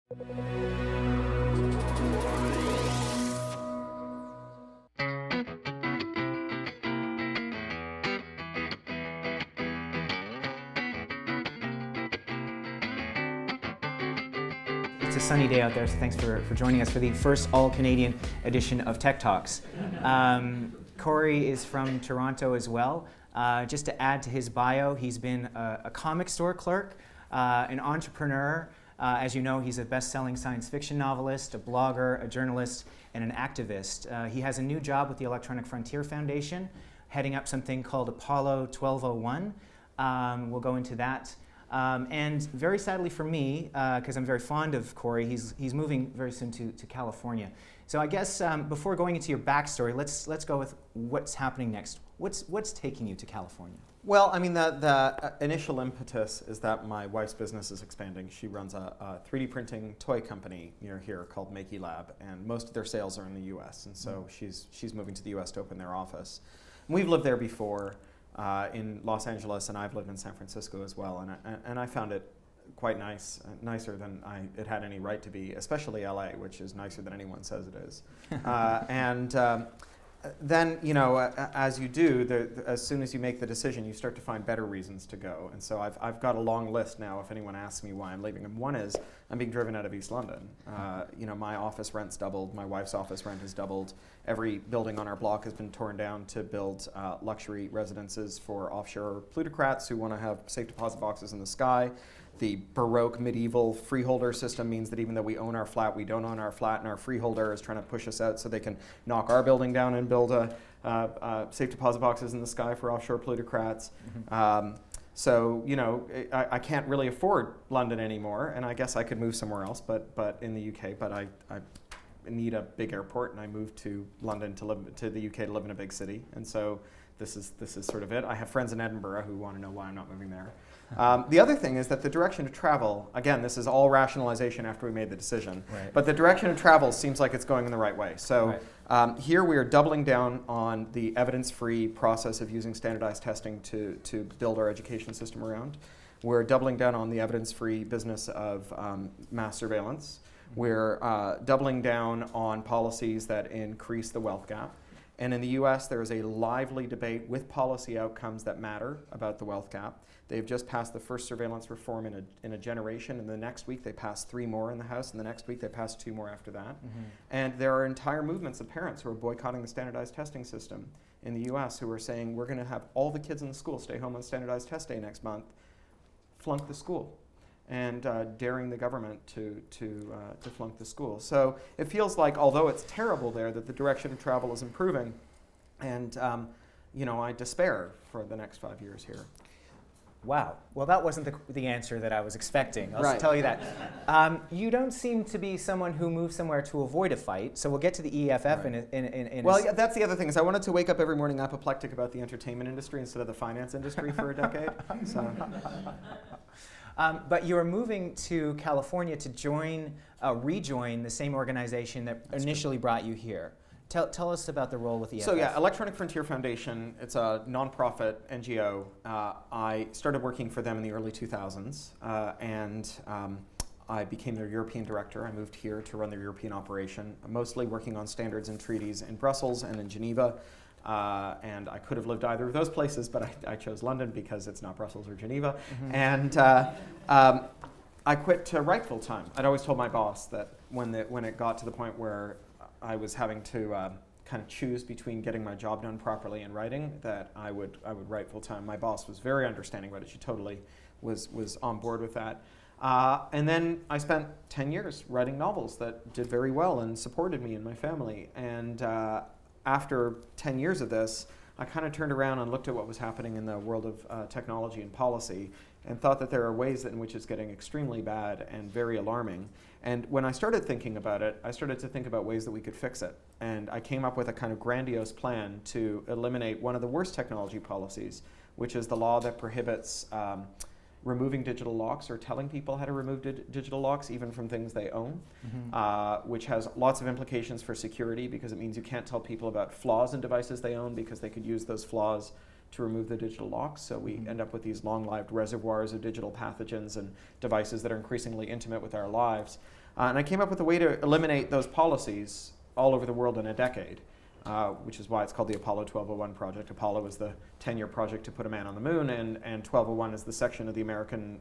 It's a sunny day out there, so thanks for joining us for the first all-Canadian edition of TechTalks. Cory is from Toronto as well. Just to add to his bio, he's been a comic store clerk, an entrepreneur. As you know, he's a best-selling science fiction novelist, a blogger, a journalist, and an activist. He has a new job with the Electronic Frontier Foundation, heading up something called Apollo 1201. We'll go into that. And very sadly for me, because I'm very fond of Cory, he's moving very soon to California. So I guess before going into your backstory, let's go with what's happening next. What's taking you to California? Well, I mean, the initial impetus is that my wife's business is expanding. She runs a 3D printing toy company near here called Makey Lab, and most of their sales are in the U.S. And so she's moving to the U.S. to open their office. And we've lived there before in Los Angeles, and I've lived in San Francisco as well. And I found it quite nice, nicer than it had any right to be, especially LA, which is nicer than anyone says it is. Then, you know, as you do, as soon as you make the decision, you start to find better reasons to go. And so I've got a long list now if anyone asks me why I'm leaving. And one is I'm being driven out of East London. You know, my office rent's doubled. My wife's office rent has doubled. Every building on our block has been torn down to build luxury residences for offshore plutocrats who want to have safe deposit boxes in the sky. The Baroque medieval freeholder system means that even though we own our flat, we don't own our flat, and our freeholder is trying to push us out so they can knock our building down and build safe deposit boxes in the sky for offshore plutocrats. So, you know, I can't really afford London anymore, and I guess I could move somewhere else, but in the UK. But I need a big airport, and I moved to London to the UK to live in a big city, and so this is sort of it. I have friends in Edinburgh who want to know why I'm not moving there. The other thing is that the direction of travel, again, this is all rationalization after we made the decision, right. But the direction of travel seems like it's going in the right way. So here we are doubling down on the evidence-free process of using standardized testing to build our education system around. We're doubling down on the evidence-free business of mass surveillance. We're doubling down on policies that increase the wealth gap. And in the US, there is a lively debate with policy outcomes that matter about the wealth gap. They've just passed the first surveillance reform in a generation, and the next week they passed 3 more in the House, and the next week they passed 2 more after that. And there are entire movements of parents who are boycotting the standardized testing system in the US who are saying, we're going to have all the kids in the school stay home on standardized test day next month, flunk the school, and daring the government to flunk the school. So it feels like, although it's terrible there, that the direction of travel is improving, and you know, I despair for the next 5 years here. Wow. Well, that wasn't the answer that I was expecting. I'll Right. just tell you that. You don't seem to be someone who moves somewhere to avoid a fight, so we'll get to the EFF Right. in Well, yeah, that's the other thing, is I wanted to wake up every morning apoplectic about the entertainment industry instead of the finance industry for a decade. So. But you're moving to California to rejoin the same organization that initially brought you here. Tell us about the role with EFF. So yeah, Electronic Frontier Foundation, it's a nonprofit NGO. I started working for them in the early 2000s, and I became their European director. I moved here to run their European operation, mostly working on standards and treaties in Brussels and in Geneva. And I could have lived either of those places, but I chose London because it's not Brussels or Geneva. And I quit to write full time. I'd always told my boss that when it got to the point where I was having to kind of choose between getting my job done properly and writing, that I would write full time. My boss was very understanding about it. She totally was on board with that. And then I spent 10 years writing novels that did very well and supported me and my family. And after 10 years of this, I kind of turned around and looked at what was happening in the world of technology and policy, and thought that there are ways in which it's getting extremely bad and very alarming. And when I started thinking about it, I started to think about ways that we could fix it. And I came up with a kind of grandiose plan to eliminate one of the worst technology policies, which is the law that prohibits removing digital locks or telling people how to remove digital locks, even from things they own, which has lots of implications for security, because it means you can't tell people about flaws in devices they own, because they could use those flaws to remove the digital locks. So we end up with these long-lived reservoirs of digital pathogens and devices that are increasingly intimate with our lives. And I came up with a way to eliminate those policies all over the world in a decade, which is why it's called the Apollo 1201 project. Apollo was the 10-year project to put a man on the moon, and 1201 is the section of the American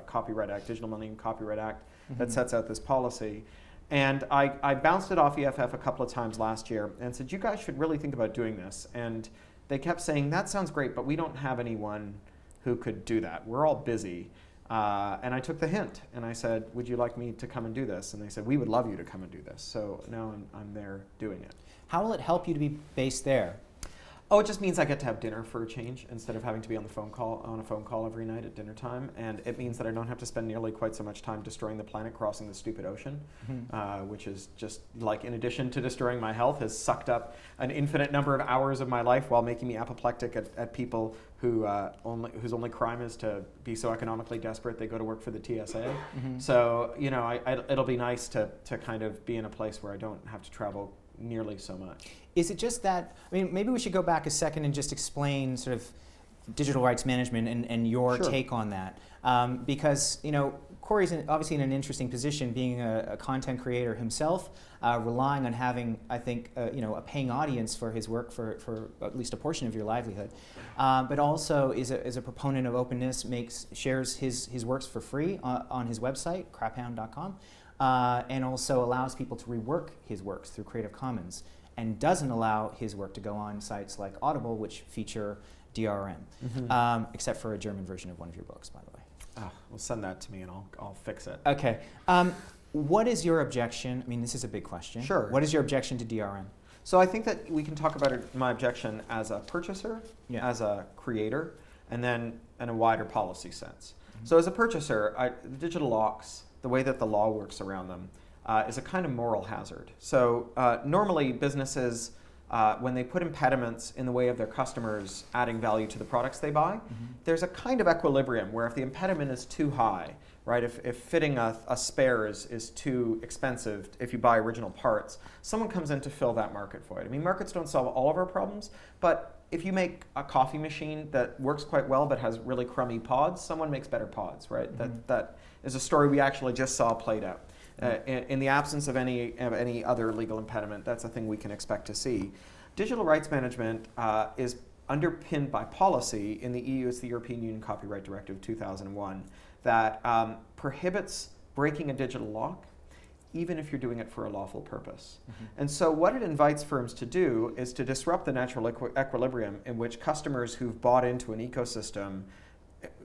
Copyright Act, Digital Millennium Copyright Act, that sets out this policy. And I bounced it off EFF a couple of times last year and said, you guys should really think about doing this. And they kept saying, that sounds great, but we don't have anyone who could do that. We're all busy. And I took the hint and I said, would you like me to come and do this? And they said, we would love you to come and do this. So now I'm there doing it. How will it help you to be based there? Oh, it just means I get to have dinner for a change instead of having to be on a phone call every night at dinner time. And it means that I don't have to spend nearly quite so much time destroying the planet crossing the stupid ocean, which is just like, in addition to destroying my health, has sucked up an infinite number of hours of my life while making me apoplectic at people whose only crime is to be so economically desperate they go to work for the TSA. So, you know, it'll be nice to kind of be in a place where I don't have to travel nearly so much. Is it just that, I mean, maybe we should go back a second and just explain sort of digital rights management and your take on that. Because, you know, Cory's obviously in an interesting position, being a content creator himself, relying on having, I think, you know, a paying audience for his work for at least a portion of your livelihood, but also is a proponent of openness, shares his works for free on his website, craphound.com, and also allows people to rework his works through Creative Commons, and doesn't allow his work to go on sites like Audible, which feature DRM, except for a German version of one of your books, by the way. Oh, well, send that to me and I'll fix it. Okay. What is your objection? I mean, this is a big question. Sure. What is your objection to DRM? So I think that we can talk about my objection as a purchaser, as a creator, and then in a wider policy sense. So as a purchaser, the digital locks, the way that the law works around them, is a kind of moral hazard. So normally businesses, when they put impediments in the way of their customers adding value to the products they buy, there's a kind of equilibrium where if the impediment is too high, right, if fitting a spare is too expensive if you buy original parts, someone comes in to fill that market void. I mean, markets don't solve all of our problems, but if you make a coffee machine that works quite well but has really crummy pods, someone makes better pods, right? That is a story we actually just saw played out. In the absence of any other legal impediment, that's a thing we can expect to see. Digital rights management is underpinned by policy. In the EU, it's the European Union Copyright Directive 2001 that prohibits breaking a digital lock, even if you're doing it for a lawful purpose. And so what it invites firms to do is to disrupt the natural equilibrium in which customers who've bought into an ecosystem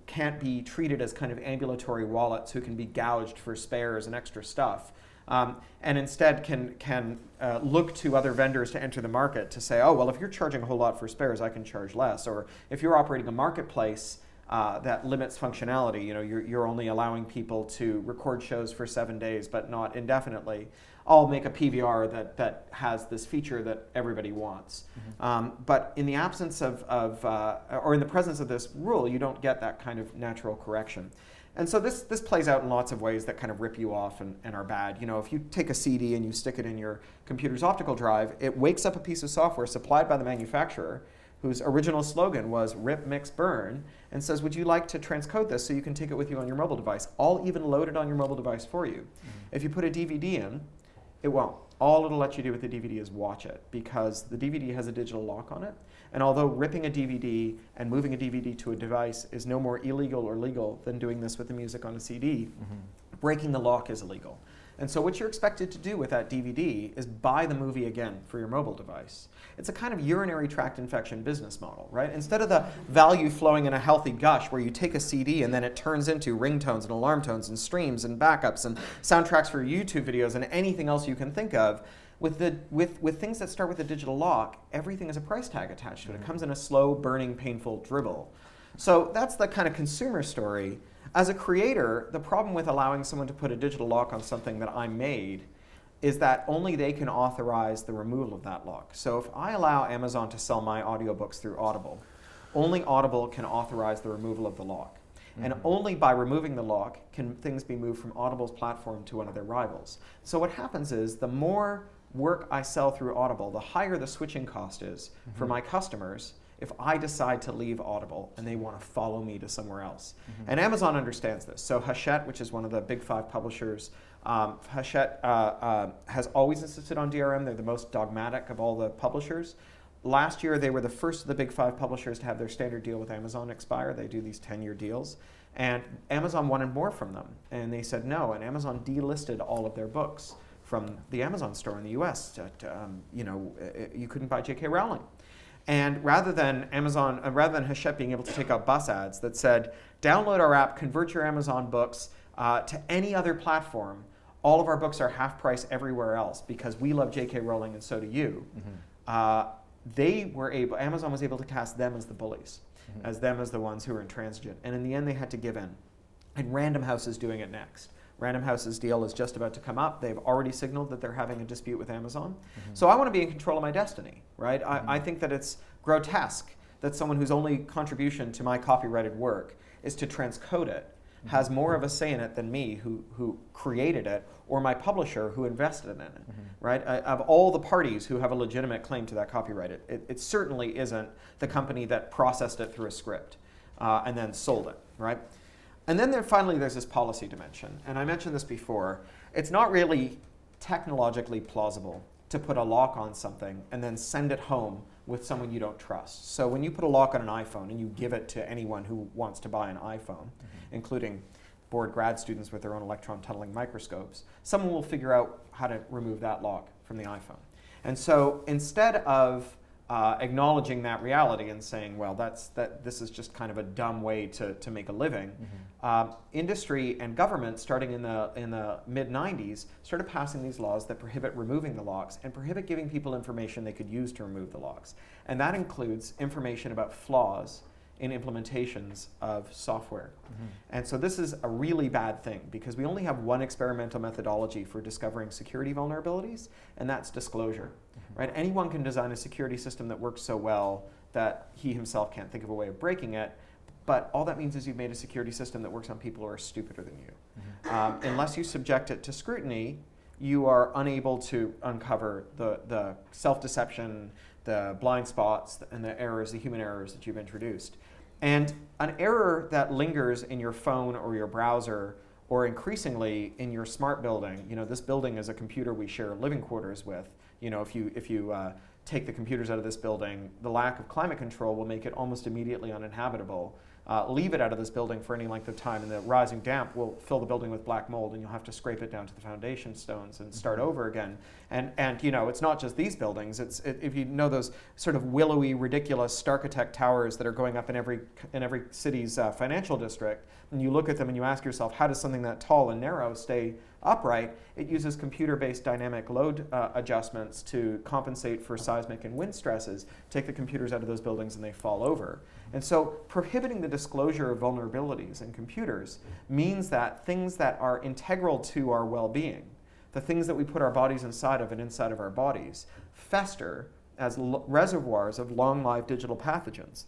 can't be treated as kind of ambulatory wallets who can be gouged for spares and extra stuff, and instead can look to other vendors to enter the market to say, oh, well, if you're charging a whole lot for spares, I can charge less. Or if you're operating a marketplace that limits functionality, you know, you're only allowing people to record shows for 7 days, but not indefinitely, I'll make a PVR that has this feature that everybody wants. But in the absence or in the presence of this rule, you don't get that kind of natural correction. And so this plays out in lots of ways that kind of rip you off and are bad. You know, if you take a CD and you stick it in your computer's optical drive, it wakes up a piece of software supplied by the manufacturer whose original slogan was rip, mix, burn, and says, would you like to transcode this so you can take it with you on your mobile device? All even loaded on your mobile device for you. If you put a DVD in, it won't. All it'll let you do with the DVD is watch it, because the DVD has a digital lock on it. And although ripping a DVD and moving a DVD to a device is no more illegal or legal than doing this with the music on a CD, breaking the lock is illegal. And so what you're expected to do with that DVD is buy the movie again for your mobile device. It's a kind of urinary tract infection business model, right? Instead of the value flowing in a healthy gush where you take a CD and then it turns into ringtones and alarm tones and streams and backups and soundtracks for YouTube videos and anything else you can think of, with things that start with a digital lock, everything is a price tag attached to it. It comes in a slow, burning, painful dribble. So that's the kind of consumer story. As a creator, the problem with allowing someone to put a digital lock on something that I made is that only they can authorize the removal of that lock. So if I allow Amazon to sell my audiobooks through Audible, only Audible can authorize the removal of the lock. And only by removing the lock can things be moved from Audible's platform to one of their rivals. So what happens is the more work I sell through Audible, the higher the switching cost is for my customers, if I decide to leave Audible and they want to follow me to somewhere else. And Amazon understands this. So Hachette, which is one of the big 5 publishers, Hachette has always insisted on DRM. They're the most dogmatic of all the publishers. Last year, they were the first of the big 5 publishers to have their standard deal with Amazon expire. They do these 10-year deals. And Amazon wanted more from them. And they said no. And Amazon delisted all of their books from the Amazon store in the US. You couldn't buy J.K. Rowling. And rather than Hachette being able to take out bus ads that said, download our app, convert your Amazon books to any other platform, all of our books are half price everywhere else because we love J.K. Rowling and so do you. Amazon was able to cast them as the bullies, as the ones who were intransigent. And in the end, they had to give in. And Random House is doing it next. Random House's deal is just about to come up. They've already signaled that they're having a dispute with Amazon. So I want to be in control of my destiny, right? I think that it's grotesque that someone whose only contribution to my copyrighted work is to transcode it has more of a say in it than me, who created it, or my publisher who invested in it, right? Of all the parties who have a legitimate claim to that copyright, it certainly isn't the company that processed it through a script and then sold it, right? And then finally there's this policy dimension, and I mentioned this before. It's not really technologically plausible to put a lock on something and then send it home with someone you don't trust. So when you put a lock on an iPhone and you give it to anyone who wants to buy an iPhone, including bored grad students with their own electron tunneling microscopes, someone will figure out how to remove that lock from the iPhone. And so instead of acknowledging that reality and saying, well, this is just kind of a dumb way to make a living, industry and government, starting in the mid-90s, started passing these laws that prohibit removing the locks and prohibit giving people information they could use to remove the locks. And that includes information about flaws in implementations of software. And so this is a really bad thing because we only have one experimental methodology for discovering security vulnerabilities, and that's disclosure. Right? Anyone can design a security system that works so well that he himself can't think of a way of breaking it, but all that means is you've made a security system that works on people who are stupider than you. Unless you subject it to scrutiny, you are unable to uncover the self-deception, the blind spots, and the errors, the human errors that you've introduced. And an error that lingers in your phone or your browser, or increasingly in your smart building, this building is a computer we share living quarters with. If you take the computers out of this building, the lack of climate control will make it almost immediately uninhabitable. Leave it out of this building for any length of time, and the rising damp will fill the building with black mold, and you'll have to scrape it down to the foundation stones and start over again. And it's not just these buildings. If you know those sort of willowy, ridiculous Starkitect towers that are going up in every city's financial district, and you look at them and you ask yourself, how does something that tall and narrow stay upright? It uses computer-based dynamic load adjustments to compensate for seismic and wind stresses, take the computers out of those buildings, and they fall over. And so prohibiting the disclosure of vulnerabilities in computers means that things that are integral to our well-being, the things that we put our bodies inside of and inside of our bodies, fester as reservoirs of long-lived digital pathogens.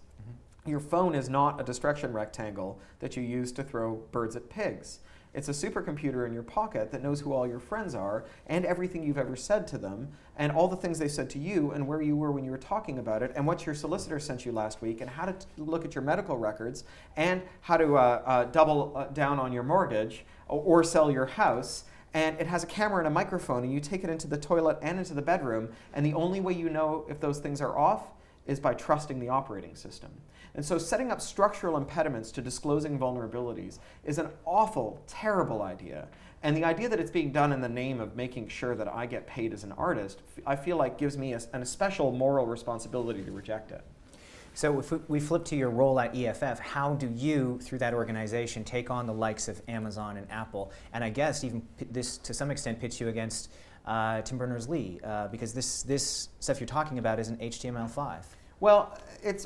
Your phone is not a destruction rectangle that you use to throw birds at pigs. It's a supercomputer in your pocket that knows who all your friends are and everything you've ever said to them and all the things they said to you and where you were when you were talking about it and what your solicitor sent you last week and how to look at your medical records and how to double down on your mortgage or sell your house. And it has a camera and a microphone, and you take it into the toilet and into the bedroom, and the only way you know if those things are off is by trusting the operating system. And so setting up structural impediments to disclosing vulnerabilities is an awful, terrible idea. And the idea that it's being done in the name of making sure that I get paid as an artist, I feel like gives me a special moral responsibility to reject it. So if we flip to your role at EFF, how do you, through that organization, take on the likes of Amazon and Apple? And I guess even this, to some extent, pits you against Tim Berners-Lee, because this stuff you're talking about isn't HTML5. Well,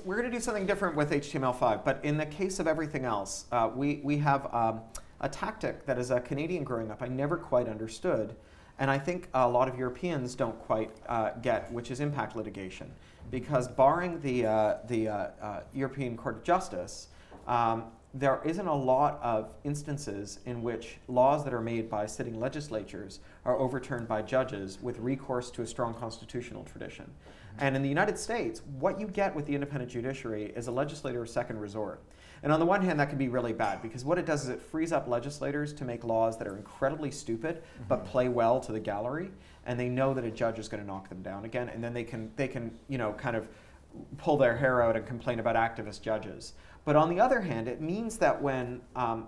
we're going to do something different with HTML5, but in the case of everything else, we have a tactic that as a Canadian growing up I never quite understood, and I think a lot of Europeans don't quite get, which is impact litigation. Because barring the European Court of Justice, there isn't a lot of instances in which laws that are made by sitting legislatures are overturned by judges with recourse to a strong constitutional tradition. And in the United States, what you get with the independent judiciary is a legislator of second resort. And on the one hand, that can be really bad, because what it does is it frees up legislators to make laws that are incredibly stupid but play well to the gallery, and they know that a judge is going to knock them down again, and then they can kind of pull their hair out and complain about activist judges. But on the other hand, it means that when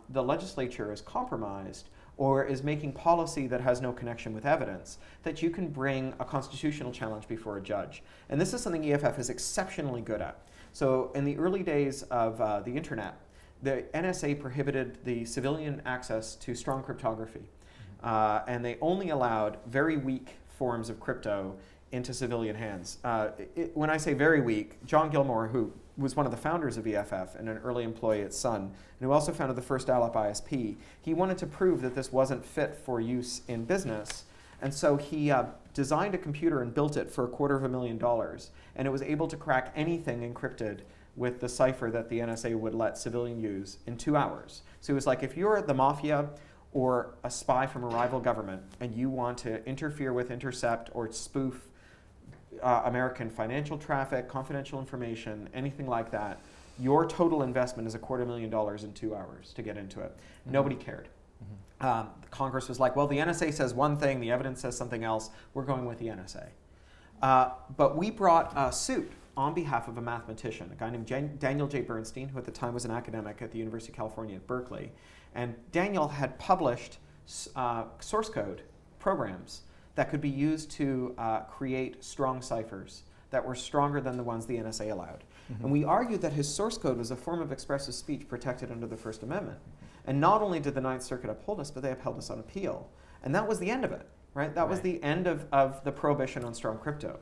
the legislature is compromised or is making policy that has no connection with evidence, that you can bring a constitutional challenge before a judge. And this is something EFF is exceptionally good at. So in the early days of the internet, the NSA prohibited the civilian access to strong cryptography. And they only allowed very weak forms of crypto into civilian hands. When I say very weak, John Gilmore, who was one of the founders of EFF and an early employee at Sun, and who also founded the first dial-up ISP, he wanted to prove that this wasn't fit for use in business. And so he designed a computer and built it for $250,000. And it was able to crack anything encrypted with the cipher that the NSA would let civilian use in 2 hours. So it was like, if you're the mafia or a spy from a rival government and you want to interfere with, intercept, or spoof American financial traffic, confidential information, anything like that, your total investment is $250,000 in 2 hours to get into it. Nobody cared. Congress was like, well, the NSA says one thing, the evidence says something else, we're going with the NSA. But we brought a suit on behalf of a mathematician, a guy named Daniel J. Bernstein, who at the time was an academic at the University of California at Berkeley. And Daniel had published source code programs that could be used to create strong ciphers that were stronger than the ones the NSA allowed. And we argued that his source code was a form of expressive speech protected under the First Amendment. And not only did the Ninth Circuit uphold us, but they upheld us on appeal. And that was the end of it, right? That was the end of the prohibition on strong crypto.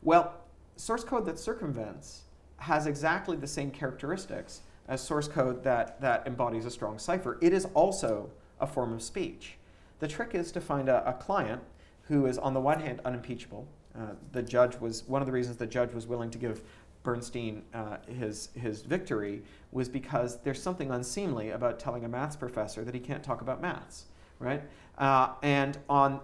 Well, source code that circumvents has exactly the same characteristics as source code that embodies a strong cipher. It is also a form of speech. The trick is to find a client who is, on the one hand, unimpeachable. The judge was, one of the reasons the judge was willing to give Bernstein his victory was because there's something unseemly about telling a maths professor that he can't talk about maths, right? And on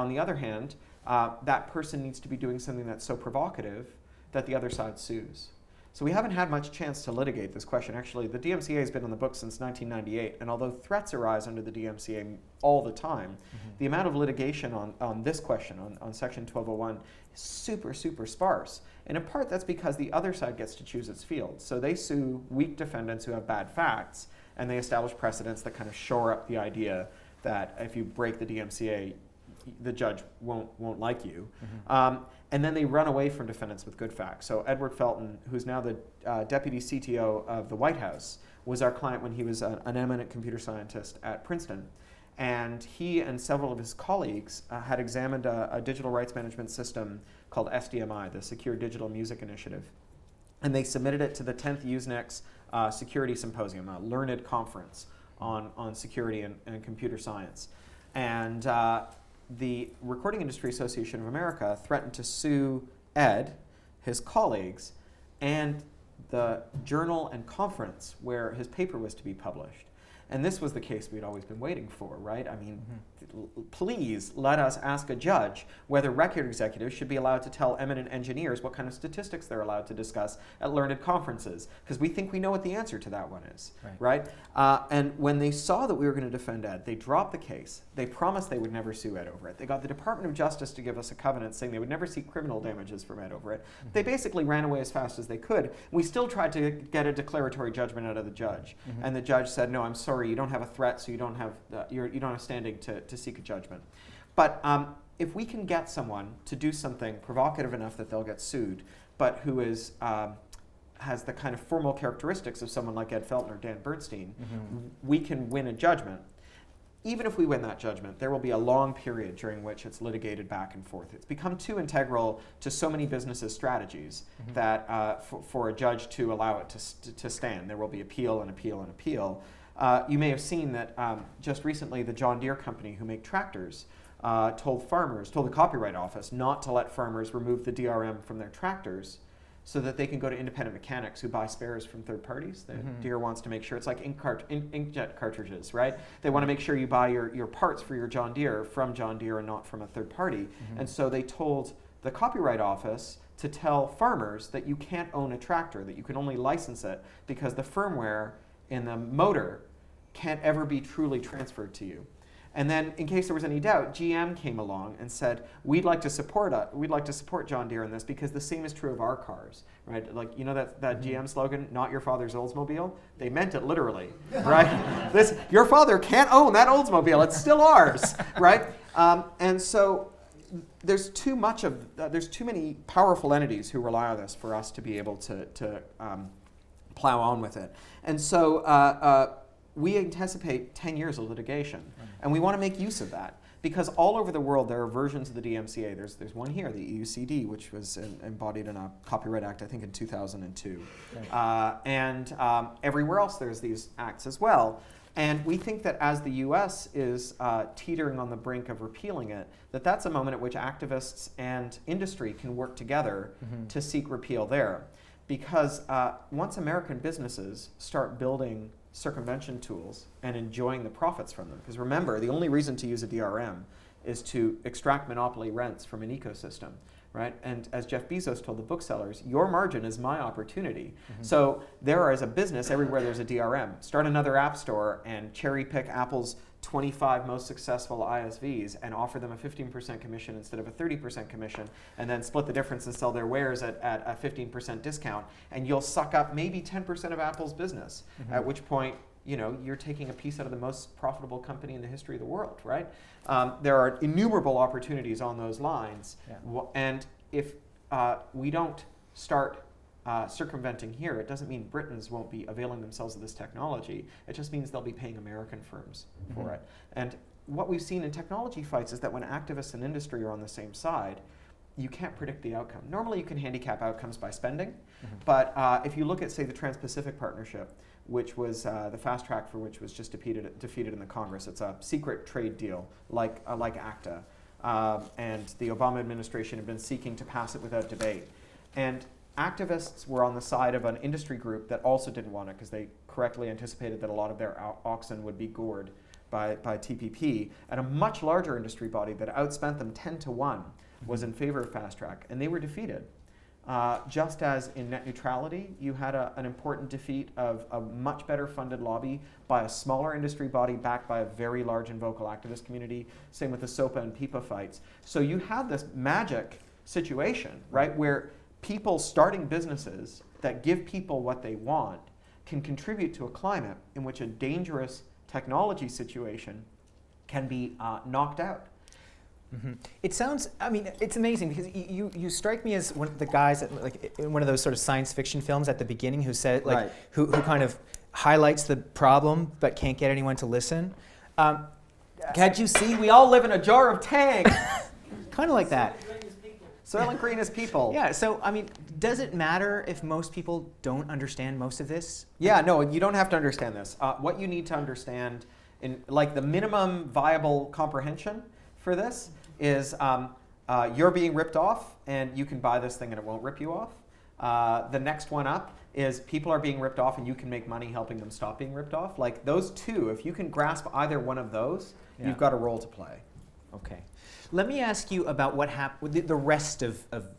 the other hand, that person needs to be doing something that's so provocative that the other side sues. So we haven't had much chance to litigate this question. Actually, the DMCA has been on the books since 1998, and although threats arise under the DMCA all the time, the amount of litigation on this question, on Section 1201, is super, super sparse. And in part, that's because the other side gets to choose its field. So they sue weak defendants who have bad facts, and they establish precedents that kind of shore up the idea that if you break the DMCA, the judge won't like you. And then they run away from defendants with good facts. So Edward Felton, who's now the deputy CTO of the White House, was our client when he was an eminent computer scientist at Princeton. And he and several of his colleagues had examined a digital rights management system called SDMI, the Secure Digital Music Initiative. And they submitted it to the 10th Usenix Security Symposium, a learned conference on security and computer science. And the Recording Industry Association of America threatened to sue Ed, his colleagues, and the journal and conference where his paper was to be published. And this was the case we'd always been waiting for, right? I mean, please let us ask a judge whether record executives should be allowed to tell eminent engineers what kind of statistics they're allowed to discuss at learned conferences, because we think we know what the answer to that one is, right? And when they saw that we were going to defend Ed, they dropped the case. They promised they would never sue Ed over it. They got the Department of Justice to give us a covenant saying they would never seek criminal damages from Ed over it. They basically ran away as fast as they could. We still tried to get a declaratory judgment out of the judge, and the judge said, "No, I'm sorry, you don't have a threat, so you don't have you don't have standing to seek a judgment." But if we can get someone to do something provocative enough that they'll get sued, but who is has the kind of formal characteristics of someone like Ed Felton or Dan Bernstein, we can win a judgment. Even if we win that judgment, there will be a long period during which it's litigated back and forth. It's become too integral to so many businesses' strategies that for a judge to allow it to stand, there will be appeal and appeal and appeal. You may have seen that just recently the John Deere company who make tractors told the Copyright Office not to let farmers remove the DRM from their tractors so that they can go to independent mechanics who buy spares from third parties. Deere wants to make sure it's like inkjet cartridges, right? They want to make sure you buy your parts for your John Deere from John Deere and not from a third party. And so they told the Copyright Office to tell farmers that you can't own a tractor, that you can only license it because the firmware in the motor can't ever be truly transferred to you. And then, in case there was any doubt, GM came along and said, we'd like to support John Deere in this because the same is true of our cars, right? Like, you know that GM slogan, not your father's Oldsmobile? They meant it literally, right? Your father can't own that Oldsmobile, it's still ours, right? And so there's too many powerful entities who rely on this for us to be able to plow on with it. And so we anticipate 10 years of litigation. And we want to make use of that because all over the world there are versions of the DMCA. There's one here, the EUCD, which was embodied in a Copyright Act, I think, in 2002. And everywhere else there's these acts as well. And we think that as the US is teetering on the brink of repealing it, that's a moment at which activists and industry can work together to seek repeal there. Because once American businesses start building circumvention tools and enjoying the profits from them. Because remember, the only reason to use a DRM is to extract monopoly rents from an ecosystem, right? And as Jeff Bezos told the booksellers, your margin is my opportunity. So there is a business everywhere there's a DRM. Start another app store and cherry pick Apple's 25 most successful ISVs and offer them a 15% commission instead of a 30% commission, and then split the difference and sell their wares at a 15% discount, and you'll suck up maybe 10% of Apple's business, at which point you're taking a piece out of the most profitable company in the history of the world, right? There are innumerable opportunities on those lines, and if we don't start circumventing here, it doesn't mean Britons won't be availing themselves of this technology. It just means they'll be paying American firms for it. And what we've seen in technology fights is that when activists and industry are on the same side, you can't predict the outcome. Normally you can handicap outcomes by spending, but if you look at, say, the Trans-Pacific Partnership, which was the fast track for which was just defeated in the Congress. It's a secret trade deal like ACTA, and the Obama administration had been seeking to pass it without debate. And activists were on the side of an industry group that also didn't want it because they correctly anticipated that a lot of their oxen would be gored by TPP, and a much larger industry body that outspent them 10-1 was in favor of fast track, and they were defeated. Just as in net neutrality, you had an important defeat of a much better funded lobby by a smaller industry body backed by a very large and vocal activist community. Same with the SOPA and PIPA fights. So you have this magic situation, right, where people starting businesses that give people what they want can contribute to a climate in which a dangerous technology situation can be knocked out. It sounds, I mean, it's amazing because you strike me as one of the guys that, like, in one of those sort of science fiction films at the beginning who said, like, who kind of highlights the problem but can't get anyone to listen. Can't you see? We all live in a jar of Tang. Kind of like that. Soylent Green is people. Yeah, so, I mean, does it matter if most people don't understand most of this? Yeah, no, you don't have to understand this. What you need to understand, in like the minimum viable comprehension for this, is you're being ripped off, and you can buy this thing and it won't rip you off. The next one up is people are being ripped off and you can make money helping them stop being ripped off. Like those two, if you can grasp either one of those, you've got a role to play. Okay. Let me ask you about what happened, the rest of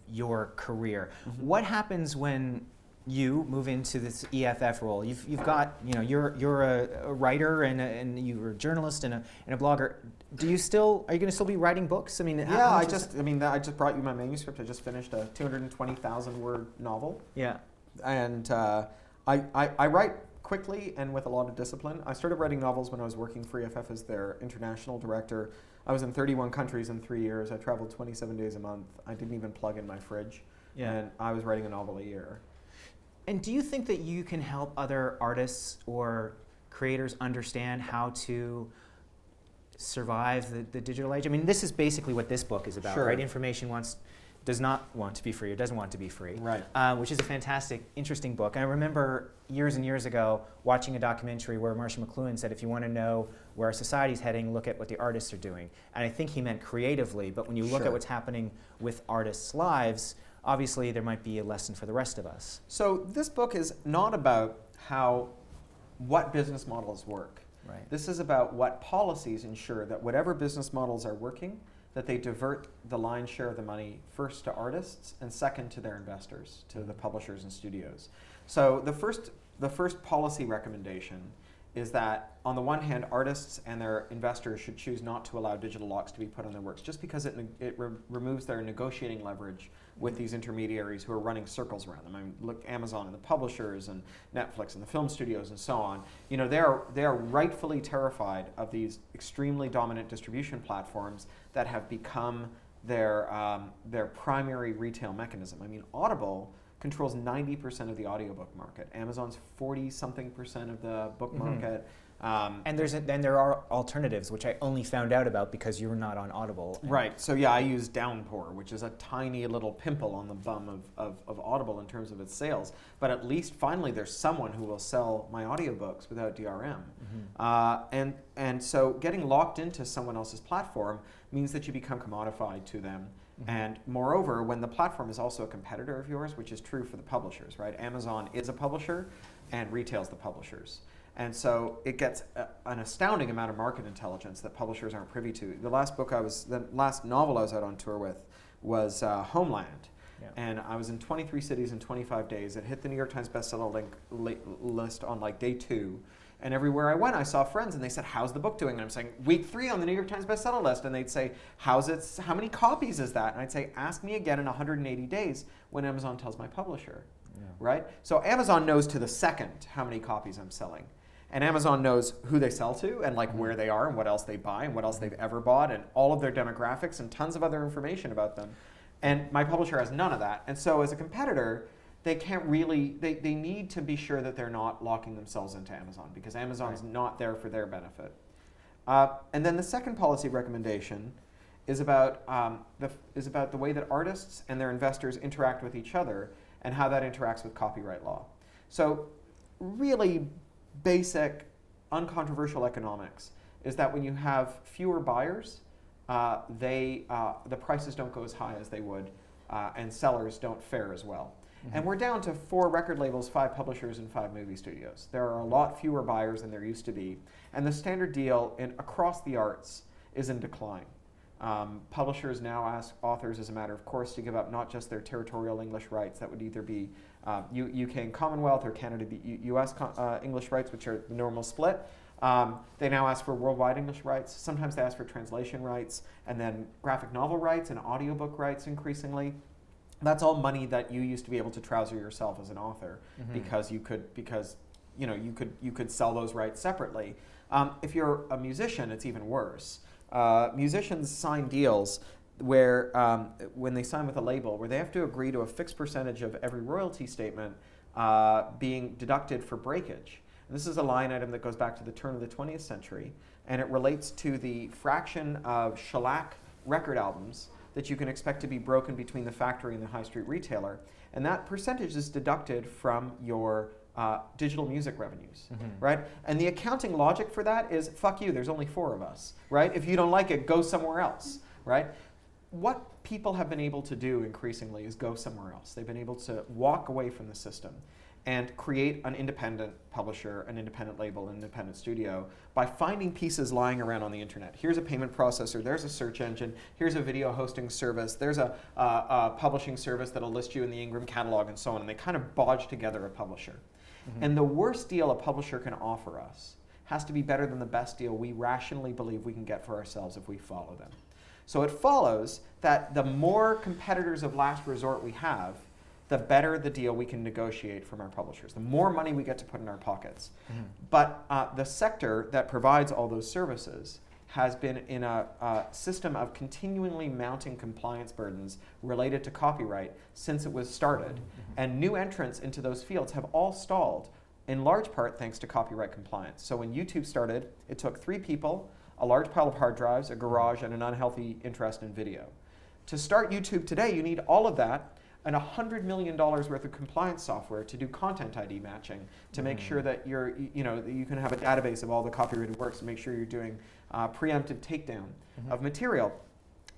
your career. What happens when you move into this EFF role? You've got, you're a writer and you're a journalist and a blogger. Are you going to still be writing books? I mean, yeah, I just brought you my manuscript. I just finished a 220,000 word novel. Yeah. And I write quickly and with a lot of discipline. I started writing novels when I was working for EFF as their international director. I was in 31 countries in 3 years. I traveled 27 days a month. I didn't even plug in my fridge. Yeah. And I was writing a novel a year. And do you think that you can help other artists or creators understand how to survive the digital age? I mean, this is basically what this book is about, right? Information does not want to be free or doesn't want to be free, right? Which is a fantastic, interesting book. And I remember years and years ago watching a documentary where Marshall McLuhan said, if you want to know where our society's heading, look at what the artists are doing. And I think he meant creatively, but when you look at what's happening with artists' lives, obviously there might be a lesson for the rest of us. So this book is not about what business models work. Right. This is about what policies ensure that whatever business models are working, that they divert the lion's share of the money first to artists and second to their investors, to the publishers and studios. So the first policy recommendation is that, on the one hand, artists and their investors should choose not to allow digital locks to be put on their works, just because it removes their negotiating leverage with these intermediaries who are running circles around them. I mean, look, Amazon and the publishers and Netflix and the film studios and so on. You know, they are rightfully terrified of these extremely dominant distribution platforms that have become their primary retail mechanism. I mean, Audible controls 90% of the audiobook market. Amazon's 40-something% of the book market. And there are alternatives, which I only found out about because you were not on Audible. Right. So yeah, I use Downpour, which is a tiny little pimple on the bum of Audible in terms of its sales. But at least finally there's someone who will sell my audiobooks without DRM. And so getting locked into someone else's platform means that you become commodified to them. And moreover, when the platform is also a competitor of yours, which is true for the publishers, right? Amazon is a publisher and retails the publishers. And so it gets an astounding amount of market intelligence that publishers aren't privy to. The last novel I was out on tour with was Homeland. Yeah. And I was in 23 cities in 25 days. It hit the New York Times bestseller list on like day 2. And everywhere I went, I saw friends, and they said, "How's the book doing?" And I'm saying, "Week 3 on the New York Times bestseller list." And they'd say, how many copies is that? And I'd say, "Ask me again in 180 days when Amazon tells my publisher." Yeah. Right? So Amazon knows to the second how many copies I'm selling. And Amazon knows who they sell to and like where they are and what else they buy and what else they've ever bought and all of their demographics and tons of other information about them. And my publisher has none of that. And so as a competitor, they can't really, they need to be sure that they're not locking themselves into Amazon, because Amazon's not there for their benefit. And then the second policy recommendation is about the way that artists and their investors interact with each other and how that interacts with copyright law. So really basic, uncontroversial economics is that when you have fewer buyers, the prices don't go as high as they would, and sellers don't fare as well. And we're down to 4 record labels, 5 publishers, and 5 movie studios. There are a lot fewer buyers than there used to be. And the standard deal across the arts is in decline. Publishers now ask authors, as a matter of course, to give up not just their territorial English rights, that would either be UK and Commonwealth, or Canada, US English rights, which are the normal split. They now ask for worldwide English rights. Sometimes they ask for translation rights, and then graphic novel rights and audiobook rights increasingly. That's all money that you used to be able to trouser yourself as an author, because you could sell those rights separately. If you're a musician, it's even worse. Musicians sign deals where when they sign with a label, where they have to agree to a fixed percentage of every royalty statement being deducted for breakage. And this is a line item that goes back to the turn of the 20th century, and it relates to the fraction of shellac record albums that you can expect to be broken between the factory and the high street retailer. And that percentage is deducted from your digital music revenues, right? And the accounting logic for that is, fuck you, there's only 4 of us, right? If you don't like it, go somewhere else, right? What people have been able to do increasingly is go somewhere else. They've been able to walk away from the system and create an independent publisher, an independent label, an independent studio by finding pieces lying around on the internet. Here's a payment processor, there's a search engine, here's a video hosting service, there's a publishing service that'll list you in the Ingram catalog and so on, and they kind of bodge together a publisher. And the worst deal a publisher can offer us has to be better than the best deal we rationally believe we can get for ourselves if we follow them. So it follows that the more competitors of last resort we have, the better the deal we can negotiate from our publishers, the more money we get to put in our pockets. But the sector that provides all those services has been in a system of continually mounting compliance burdens related to copyright since it was started. And new entrants into those fields have all stalled, in large part thanks to copyright compliance. So when YouTube started, it took 3 people, a large pile of hard drives, a garage, and an unhealthy interest in video. To start YouTube today, you need all of that and $100 million worth of compliance software to do content ID matching, to make sure that you can have a database of all the copyrighted works, and make sure you're doing preemptive takedown of material.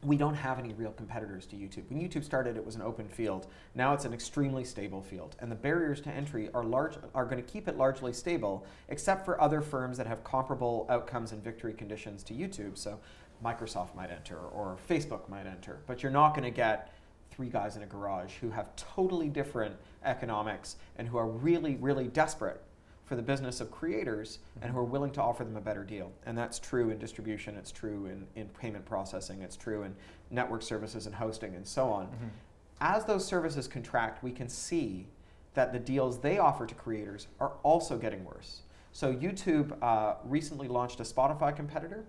we don't have any real competitors to YouTube. When YouTube started, it was an open field. Now it's an extremely stable field. And the barriers to entry are going to keep it largely stable, except for other firms that have comparable outcomes and victory conditions to YouTube. So Microsoft might enter, or Facebook might enter. But you're not going to get 3 guys in a garage who have totally different economics and who are really, really desperate for the business of creators and who are willing to offer them a better deal. And that's true in distribution, it's true in payment processing, it's true in network services and hosting and so on. As those services contract, we can see that the deals they offer to creators are also getting worse. So YouTube recently launched a Spotify competitor,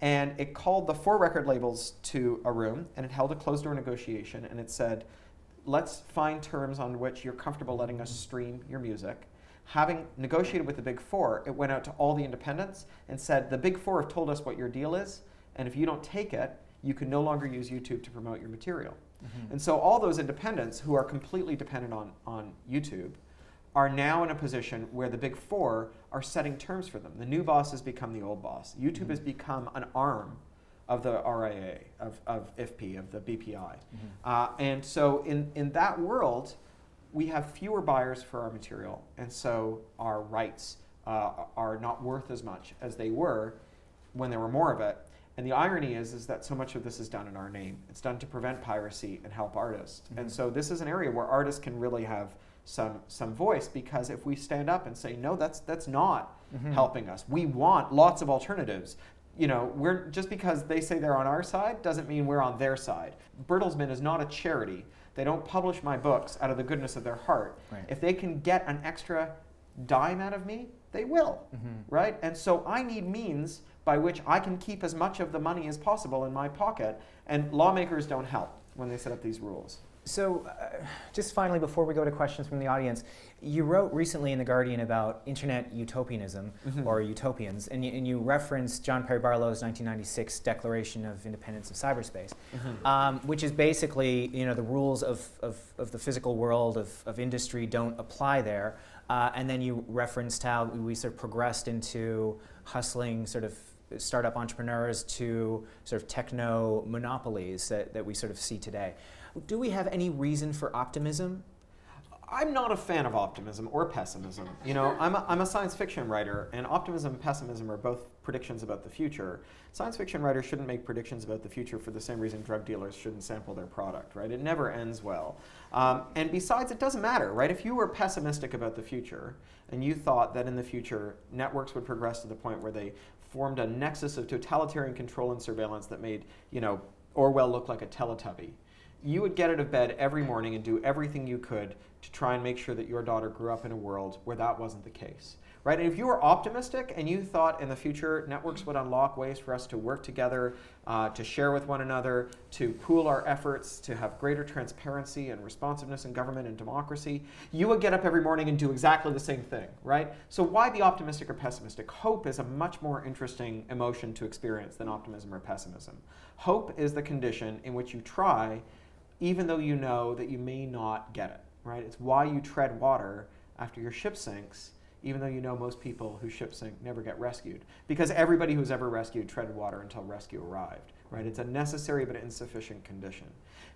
and it called the 4 record labels to a room, and it held a closed-door negotiation, and it said, let's find terms on which you're comfortable letting us stream your music. Having negotiated with the Big 4, it went out to all the independents and said, the Big 4 have told us what your deal is, and if you don't take it, you can no longer use YouTube to promote your material. And so all those independents who are completely dependent on YouTube are now in a position where the Big 4 are setting terms for them. The new boss has become the old boss. YouTube has become an arm of the RIA, of IFPI, of the BPI. And so in that world, we have fewer buyers for our material, and so our rights are not worth as much as they were when there were more of it. And the irony is that so much of this is done in our name. It's done to prevent piracy and help artists. And so this is an area where artists can really have some voice, because if we stand up and say, no, that's not helping us. We want lots of alternatives. You know, just because they say they're on our side doesn't mean we're on their side. Bertelsmann is not a charity. They don't publish my books out of the goodness of their heart. Right. If they can get an extra dime out of me, they will, right? And so I need means by which I can keep as much of the money as possible in my pocket, and lawmakers don't help when they set up these rules. So just finally, before we go to questions from the audience, you wrote recently in The Guardian about internet utopianism, or utopians, and you referenced John Perry Barlow's 1996 Declaration of Independence of Cyberspace, which is basically, you know, the rules of the physical world, of industry don't apply there. And then you referenced how we sort of progressed into hustling sort of startup entrepreneurs to sort of techno monopolies that we sort of see today. Do we have any reason for optimism? I'm not a fan of optimism or pessimism. You know, I'm a science fiction writer, and optimism and pessimism are both predictions about the future. Science fiction writers shouldn't make predictions about the future for the same reason drug dealers shouldn't sample their product, right? It never ends well. And besides, it doesn't matter, right? If you were pessimistic about the future, and you thought that in the future networks would progress to the point where they formed a nexus of totalitarian control and surveillance that made, you know, Orwell look like a Teletubby, you would get out of bed every morning and do everything you could to try and make sure that your daughter grew up in a world where that wasn't the case, right? And if you were optimistic and you thought in the future networks would unlock ways for us to work together, to share with one another, to pool our efforts, to have greater transparency and responsiveness in government and democracy, you would get up every morning and do exactly the same thing, right? So why be optimistic or pessimistic? Hope is a much more interesting emotion to experience than optimism or pessimism. Hope is the condition in which you try even though you know that you may not get it, right? It's why you tread water after your ship sinks, even though you know most people who ship sink never get rescued. Because everybody who's ever rescued treaded water until rescue arrived, right? It's a necessary but insufficient condition.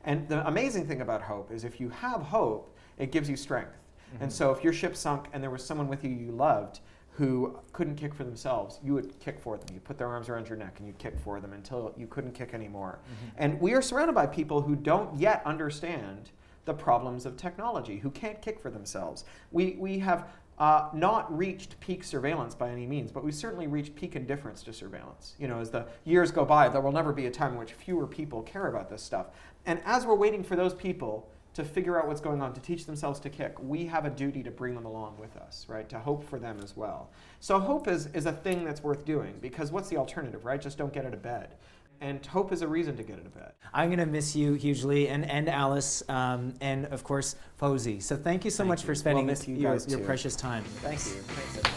And the amazing thing about hope is if you have hope, it gives you strength. And so if your ship sunk and there was someone with you you loved who couldn't kick for themselves, you would kick for them. You'd put their arms around your neck and you'd kick for them until you couldn't kick anymore. And we are surrounded by people who don't yet understand the problems of technology, who can't kick for themselves. We have not reached peak surveillance by any means, but we've certainly reached peak indifference to surveillance. You know, as the years go by, there will never be a time in which fewer people care about this stuff. And as we're waiting for those people to figure out what's going on, to teach themselves to kick, we have a duty to bring them along with us, right? To hope for them as well. So hope is a thing that's worth doing, because what's the alternative, right? Just don't get out of bed. And hope is a reason to get out of bed. I'm going to miss you hugely, and Alice, and of course, Posey. So thank you so much for spending your precious time. Thank you. Thanks.